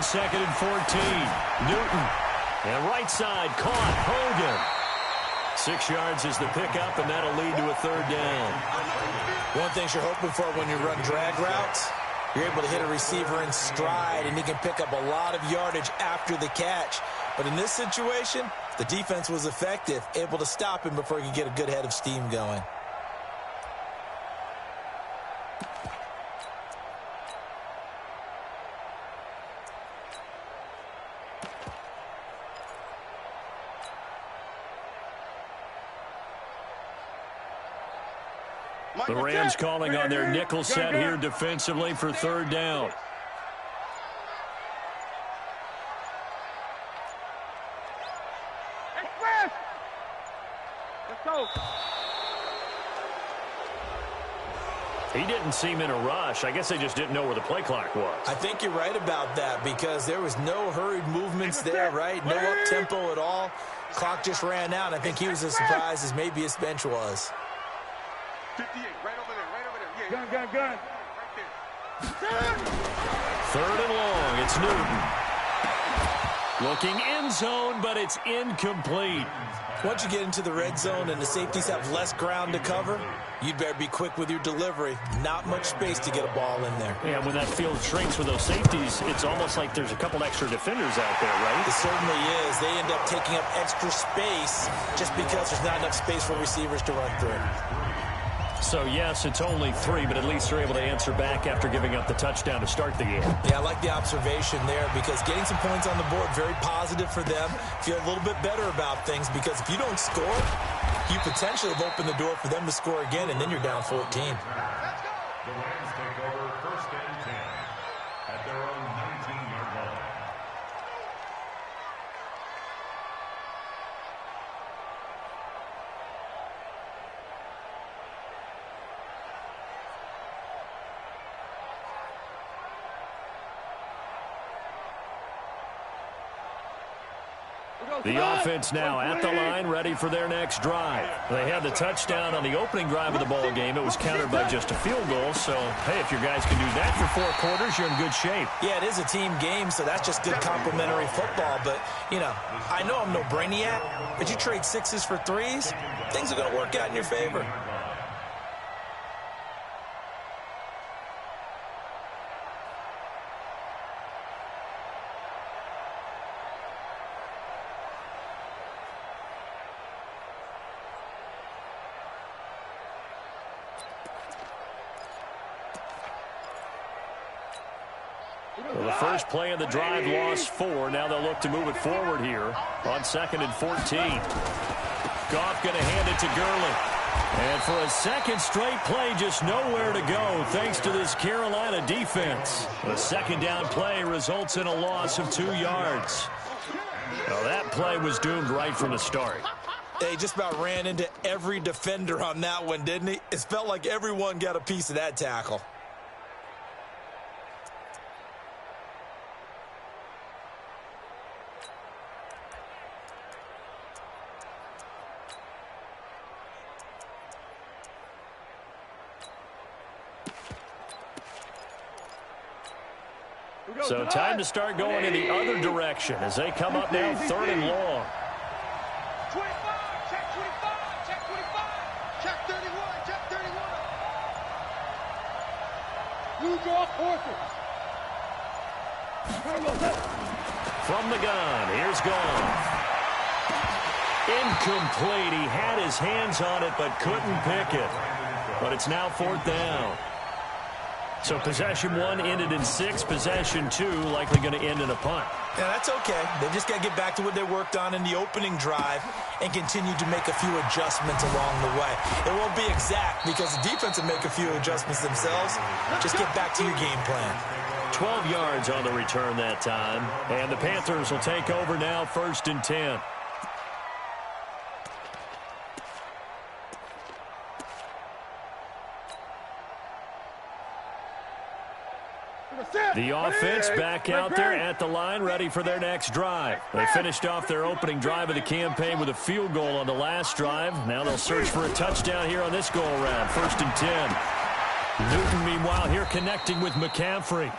second and 14. Newton. And right side, caught. Hogan. 6 yards is the pickup, and that'll lead to a third down. One thing you're hoping for when you run drag routes, you're able to hit a receiver in stride, and he can pick up a lot of yardage after the catch. But in this situation, the defense was effective, able to stop him before he could get a good head of steam going. The Rams calling on their nickel set here defensively for third down. Let's go. He didn't seem in a rush. I guess they just didn't know where the play clock was. I think you're right about that because there was no hurried movements there, right? No up-tempo at all. Clock just ran out. I think he was as surprised as maybe his bench was. 58, right over there, yeah. Gun. Right there. Third and long, it's Newton. Looking end zone, but it's incomplete. Once you get into the red zone and the safeties have less ground to cover, you'd better be quick with your delivery. Not much space to get a ball in there. Yeah, when that field shrinks with those safeties, it's almost like there's a couple extra defenders out there, right? It certainly is. They end up taking up extra space just because there's not enough space for receivers to run through. So, yes, it's only 3, but at least they're able to answer back after giving up the touchdown to start the game. Yeah, I like the observation there because getting some points on the board, very positive for them. Feel a little bit better about things because if you don't score, you potentially have opened the door for them to score again, and then you're down 14. The Rams take over first and 10 at their own 19-yard line. The offense now at the line, ready for their next drive. They had the touchdown on the opening drive of the ball game. It was countered by just a field goal. So, hey, if your guys can do that for 4 quarters, you're in good shape. Yeah, it is a team game, so that's just good complimentary football. But, you know, I know I'm no brainiac, but you trade 6s for 3s, things are going to work out in your favor. Well, the first play of the drive lost 4. Now they'll look to move it forward here on 2nd and 14. Goff going to hand it to Gurley. And for a second straight play, just nowhere to go thanks to this Carolina defense. The second down play results in a loss of 2 yards. Well, that play was doomed right from the start. They just about ran into every defender on that one, didn't he? It felt like everyone got a piece of that tackle. So time to start going in the other direction as they come up now 3rd and long. 25, check 25, check 25, check 31, check 31. You draw horses. From the gun, here's Goff. Incomplete. He had his hands on it but couldn't pick it. But it's now 4th down. So possession 1 ended in 6. Possession 2 likely going to end in a punt. Yeah, that's okay. They just got to get back to what they worked on in the opening drive and continue to make a few adjustments along the way. It won't be exact because the defense will make a few adjustments themselves. Just get back to your game plan. 12 yards on the return that time. And the Panthers will take over now 1st and 10. The offense back out there at the line, ready for their next drive. They finished off their opening drive of the campaign with a field goal on the last drive. Now they'll search for a touchdown here on this go-around, 1st and 10. Newton, meanwhile, here connecting with McCaffrey.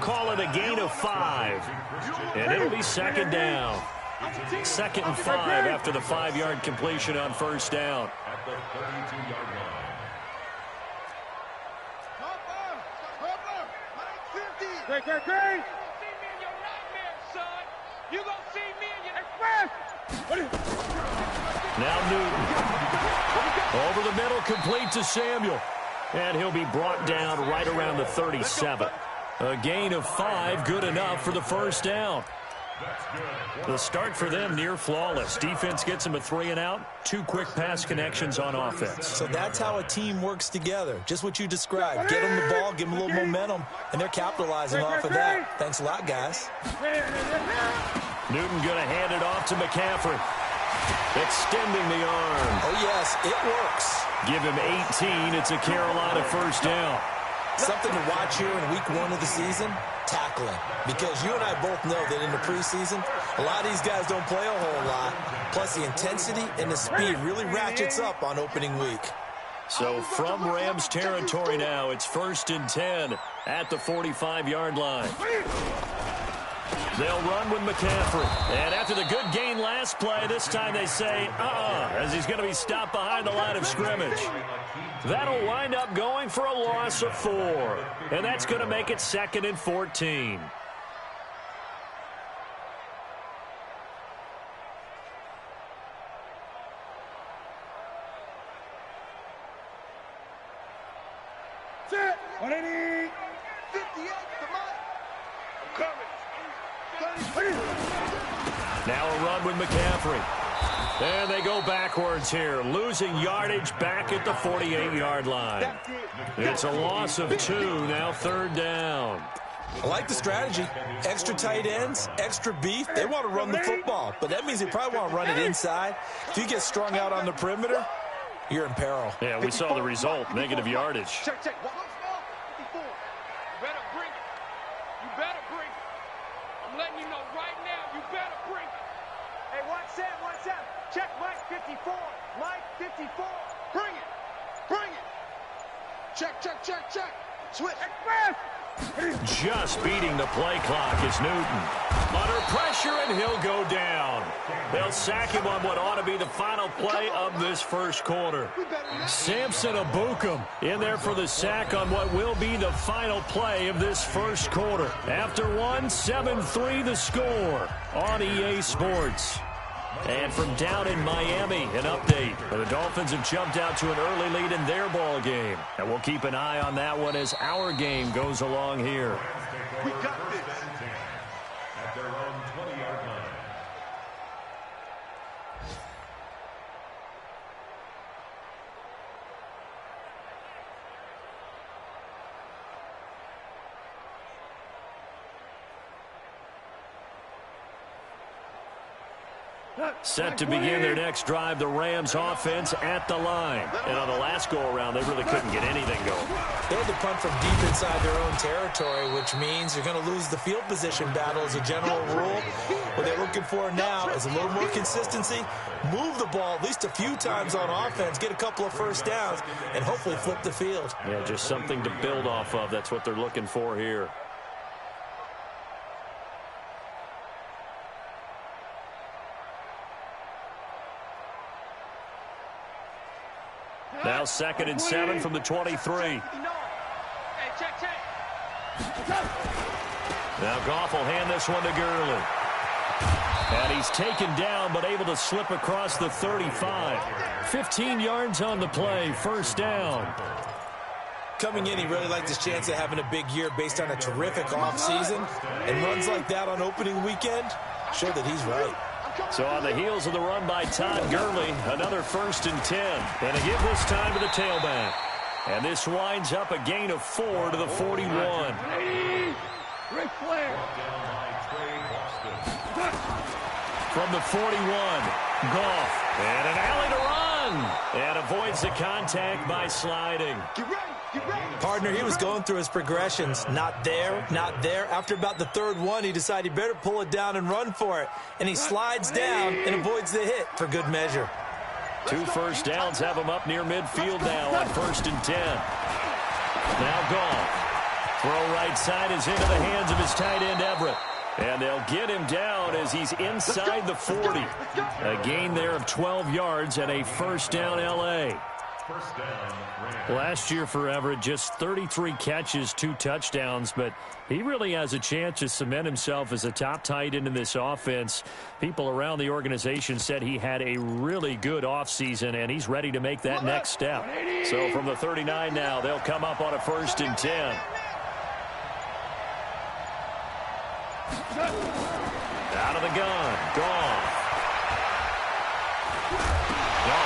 Call it a gain of 5. And it'll be second down. 2nd and 5 after the 5-yard completion on first down. At the 32-yard line. Great. You gonna see me in your nightmares, son. You gonna see me in your Now Newton. Over the middle, complete to Samuel. And he'll be brought down right around the 37. A gain of 5, good enough for the first down. The start for them near flawless. Defense gets them a 3-and-out. 2 quick pass connections on offense. So that's how a team works together. Just what you described. Get them the ball, give them a little momentum, and they're capitalizing off of that. Thanks a lot, guys. Newton going to hand it off to McCaffrey. Extending the arm. Oh, yes, it works. Give him 18. It's a Carolina first down. Something to watch here in week 1 of the season, tackling. Because you and I both know that in the preseason, a lot of these guys don't play a whole lot. Plus, the intensity and the speed really ratchets up on opening week. So from Rams territory now, it's 1st and 10 at the 45-yard line. They'll run with McCaffrey. And after the good gain last play, this time they say, as he's going to be stopped behind the line of scrimmage. That'll wind up going for a loss of 4. And that's going to make it 2nd and 14. Set. 180. 58 to Mike. I'm coming. Now a run with McCaffrey. And they go backwards here, losing yardage back at the 48-yard line. It's a loss of 2, now 3rd down. I like the strategy. Extra tight ends, extra beef. They want to run the football, but that means they probably want to run it inside. If you get strung out on the perimeter, you're in peril. Yeah, we saw the result, negative yardage. Check. You better bring it. You better bring it. I'm letting you know right now, you better bring it. Hey, what's that? Check Mike 54. Mike 54. Bring it. Check. Switch. Express. Just beating the play clock is Newton. Under pressure, and he'll go down. They'll sack him on what ought to be the final play of this first quarter. Samson Abukum in there for the sack on what will be the final play of this first quarter. After 7-3 the score on EA Sports. And from down in Miami, an update. The Dolphins have jumped out to an early lead in their ball game. And we'll keep an eye on that one as our game goes along here. We got this. At their own 20-yard line. Set to begin their next drive, the Rams offense at the line. And on the last go-around, they really couldn't get anything going. They had to punt from deep inside their own territory, which means you're going to lose the field position battle as a general rule. What they're looking for now is a little more consistency, move the ball at least a few times on offense, get a couple of first downs, and hopefully flip the field. Yeah, just something to build off of. That's what they're looking for here. Now 2nd and 7 from the 23. Hey, check. Now Goff will hand this one to Gurley. And he's taken down, but able to slip across the 35. 15 yards on the play, first down. Coming in, he really liked his chance of having a big year based on a terrific offseason. And runs like that on opening weekend show that he's right. So on the heels of the run by Todd Gurley, another 1st and 10. And to give this time to the tailback. And this winds up a gain of 4 to the 41. Ric Flair. From the 41, Goff. And an alley to run. And avoids the contact by sliding. Get ready. Partner, he was going through his progressions. Not there, not there. After about the 3rd one, he decided he better pull it down and run for it. And he slides down and avoids the hit for good measure. 2 first downs have him up near midfield now on 1st and 10. Now Goff Throw right side is into the hands of his tight end, Everett. And they'll get him down as he's inside the 40. A gain there of 12 yards and a first down, L.A. First down, Rams. Last year for Everett, just 33 catches, 2 touchdowns, but he really has a chance to cement himself as a top tight end in this offense. People around the organization said he had a really good offseason, and he's ready to make that next step. So from the 39 now, they'll come up on a 1st and 10. Out of the gun. Gone.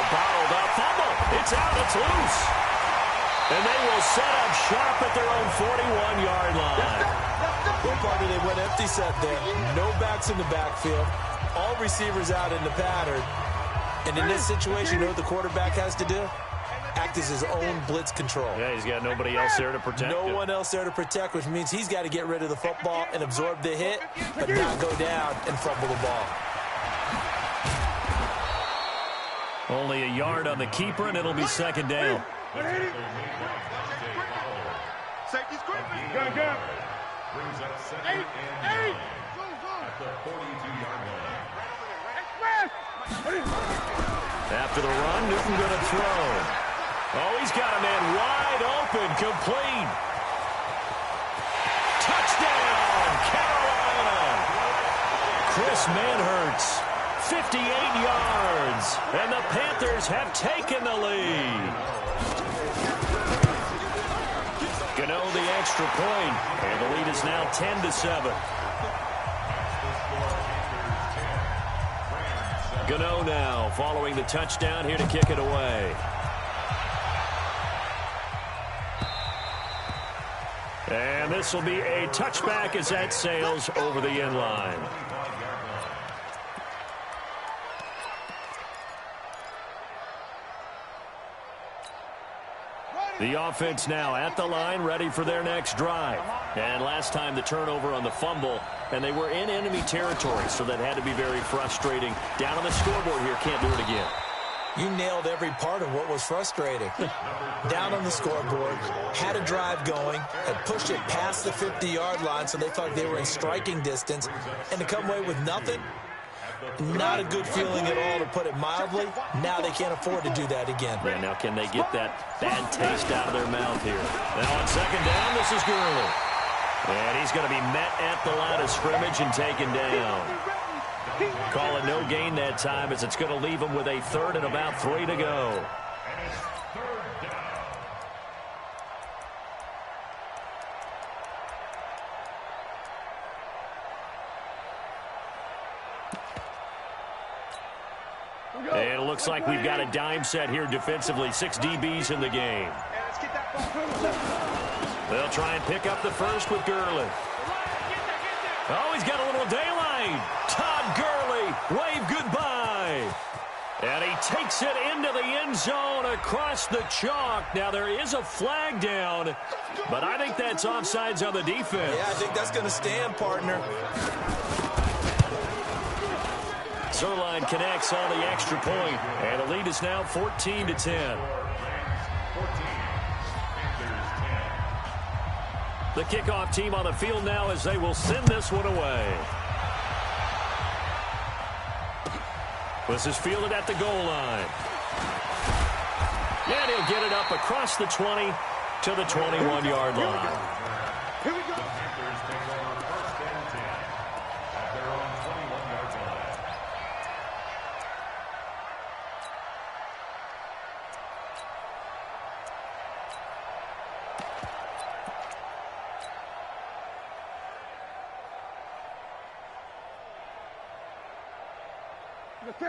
Bottled up. Fumble. It's out. It's loose. And they will set up shop at their own 41-yard line. Well, partner, they went empty set there. No backs in the backfield. All receivers out in the pattern. And in this situation, you know what the quarterback has to do? Act as his own blitz control. Yeah, he's got nobody else there to protect him. No one else there to protect, which means he's got to get rid of the football and absorb the hit, but not go down and fumble the ball. Only a yard on the keeper, and it'll be 2nd down. Safety's creeping. Go. Brings up 2nd and 9 at the 42-yard line. After the run, Newton going to throw. Oh, he's got a man wide open, complete. Touchdown, Carolina. Chris Manhertz, 58 yards, and the Panthers have taken the lead. Gano the extra point, and the lead is now 10-7. Gano now following the touchdown here to kick it away. And this will be a touchback as that sails over the end line. The offense now at the line, ready for their next drive. And last time the turnover on the fumble, and they were in enemy territory, so that had to be very frustrating. Down on the scoreboard here, can't do it again. You nailed every part of what was frustrating. Down on the scoreboard, had a drive going, had pushed it past the 50-yard line, so they thought they were in striking distance, and to come away with nothing, not a good feeling at all, to put it mildly. Now they can't afford to do that again. Yeah, now can they get that bad taste out of their mouth here? Now on 2nd down, this is Gurley. And he's going to be met at the line of scrimmage and taken down. Call it no gain that time, as it's going to leave him with a 3rd and about 3 to go. And it looks like we've got a dime set here defensively. 6 DBs in the game. They'll try and pick up the first with Gurley. Oh, he's got a little daylight. Todd Gurley, wave goodbye. And he takes it into the end zone across the chalk. Now, there is a flag down, but I think that's offsides on the defense. Yeah, I think that's going to stand, partner. Zerline connects on the extra point, and the lead is now 14-10. The kickoff team on the field now as they will send this one away. This is fielded at the goal line. And he'll get it up across the 20 to the 21-yard line. Here we go.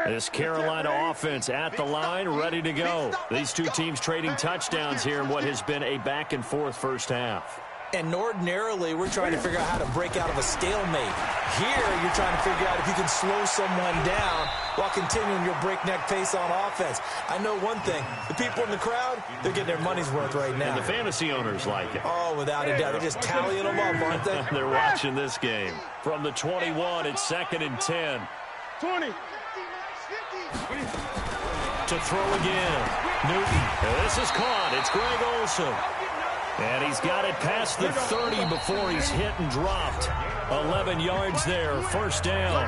This Carolina offense at the line, ready to go. These two teams trading touchdowns here in what has been a back-and-forth first half. And ordinarily, we're trying to figure out how to break out of a stalemate. Here, you're trying to figure out if you can slow someone down while continuing your breakneck pace on offense. I know one thing. The people in the crowd, they're getting their money's worth right now. And the fantasy owners like it. Oh, without a doubt. They're just tallying them up, aren't they? They're watching this game. From the 21, it's 2nd and 10. 20. To throw again. Newton. This is caught. It's Greg Olsen. And he's got it past the 30 before he's hit and dropped. 11 yards there, first down.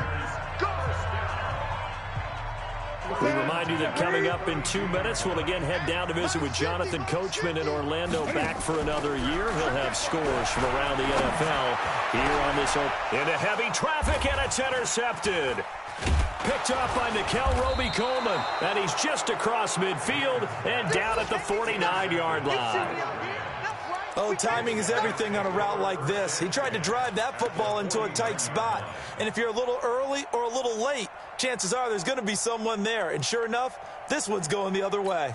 We remind you that coming up in 2 minutes, we'll again head down to visit with Jonathan Coachman in Orlando, back for another year. He'll have scores from around the NFL here on this open. Into heavy traffic, and it's intercepted. Picked off by Nickel Roby-Coleman, and he's just across midfield and down at the 49-yard line. Oh, timing is everything on a route like this. He tried to drive that football into a tight spot. And if you're a little early or a little late, chances are there's going to be someone there. And sure enough, this one's going the other way.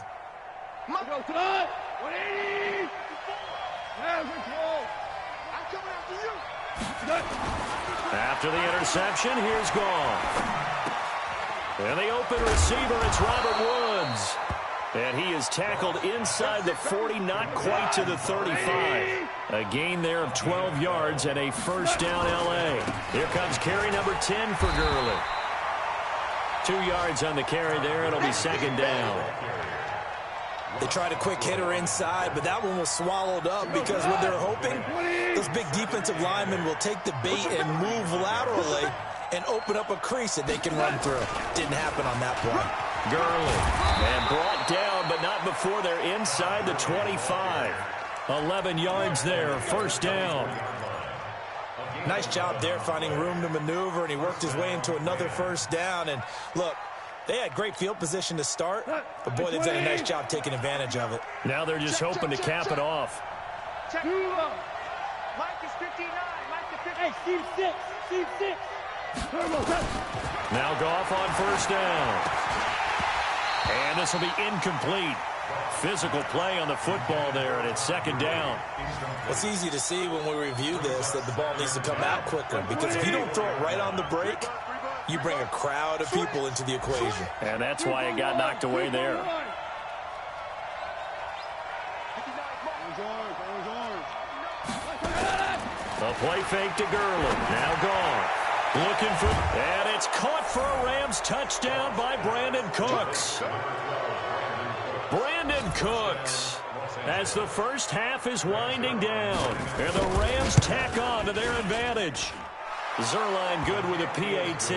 After the interception, here's Goff. And the open receiver, it's Robert Woods. And he is tackled inside the 40, not quite to the 35. A gain there of 12 yards and a first down L.A. Here comes carry number 10 for Gurley. 2 yards on the carry there. It'll be second down. They tried a quick hitter inside, but that one was swallowed up because what they're hoping, those big defensive linemen will take the bait and move laterally and open up a crease that they can run through. Didn't happen on that play. Gurley, and brought down, but not before they're inside the 25. 11 yards there, first down. Nice job there finding room to maneuver, and he worked his way into another first down. And look, they had great field position to start, but boy, they've done a nice job taking advantage of it. Now they're just hoping to cap it off. Mike is 59. Mike is 50. Hey, Steve 6. Steve 6. Now Goff on first down. And this will be incomplete. Physical play on the football there, and it's second down. It's easy to see when we review this that the ball needs to come out quicker, because if you don't throw it right on the break, you bring a crowd of people into the equation. And that's why it got knocked away there. A play fake to Gurley. Now gone. Looking for, and it's caught for a Rams touchdown by Brandon Cooks. Brandon Cooks, as the first half is winding down, and the Rams tack on to their advantage. Zerline good with a PAT.